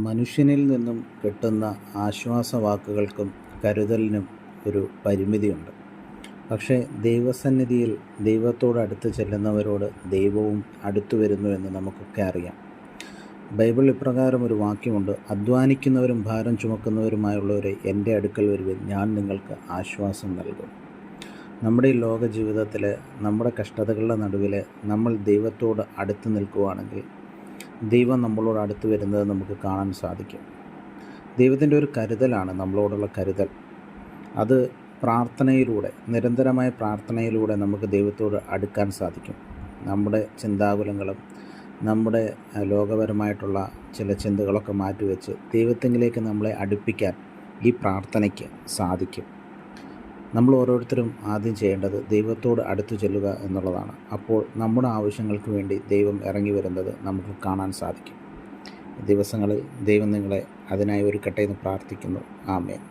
മനുഷ്യനിൽ നിന്നും കിട്ടുന്ന ആശ്വാസവാക്കുകൾക്കും കരുതലിനും ഒരു പരിമിതിയുണ്ട്. പക്ഷേ ദൈവസന്നിധിയിൽ ദൈവത്തോട് അടുത്ത് ചെല്ലുന്നവരോട് ദൈവവും അടുത്തു വരുന്നു എന്ന് നമുക്കൊക്കെ അറിയാം. ബൈബിൾ ഇപ്രകാരം ഒരു വാക്യമുണ്ട്: അധ്വാനിക്കുന്നവരും ഭാരം ചുമക്കുന്നവരുമായുള്ളവരെ എൻ്റെ അടുക്കൽ വരുവിൻ, ഞാൻ നിങ്ങൾക്ക് ആശ്വാസം നൽകും. നമ്മുടെ ഈ ലോക ജീവിതത്തിൽ നമ്മുടെ കഷ്ടതകളുടെ നടുവിൽ നമ്മൾ ദൈവത്തോട് അടുത്ത് നിൽക്കുകയാണെങ്കിൽ ദൈവം നമ്മളോട് അടുത്ത് വരുന്നത് നമുക്ക് കാണാൻ സാധിക്കും. ദൈവത്തിൻ്റെ ഒരു കരുതലാണ് നമ്മളോടുള്ള കരുതൽ. അത് പ്രാർത്ഥനയിലൂടെ, നിരന്തരമായ പ്രാർത്ഥനയിലൂടെ നമുക്ക് ദൈവത്തോട് അടുക്കാൻ സാധിക്കും. നമ്മുടെ ചിന്താകുലങ്ങളും നമ്മുടെ ലോകപരമായിട്ടുള്ള ചില ചിന്തകളൊക്കെ മാറ്റിവെച്ച് ദൈവത്തിലേക്ക് നമ്മളെ അടുപ്പിക്കാൻ ഈ പ്രാർത്ഥനയ്ക്ക് സാധിക്കും. നമ്മൾ ഓരോരുത്തരും ആദ്യം ചെയ്യേണ്ടത് ദൈവത്തോട് അടുത്തു ചെല്ലുക എന്നുള്ളതാണ്. അപ്പോൾ നമ്മുടെ ആവശ്യങ്ങൾക്ക് വേണ്ടി ദൈവം ഇറങ്ങി വരുന്നത് നമുക്ക് കാണാൻ സാധിക്കും. ദിവസങ്ങളിൽ ദൈവം നിങ്ങളെ അതിനായി ഒരുക്കട്ടെ എന്ന് പ്രാർത്ഥിക്കുന്നു. ആമേൻ.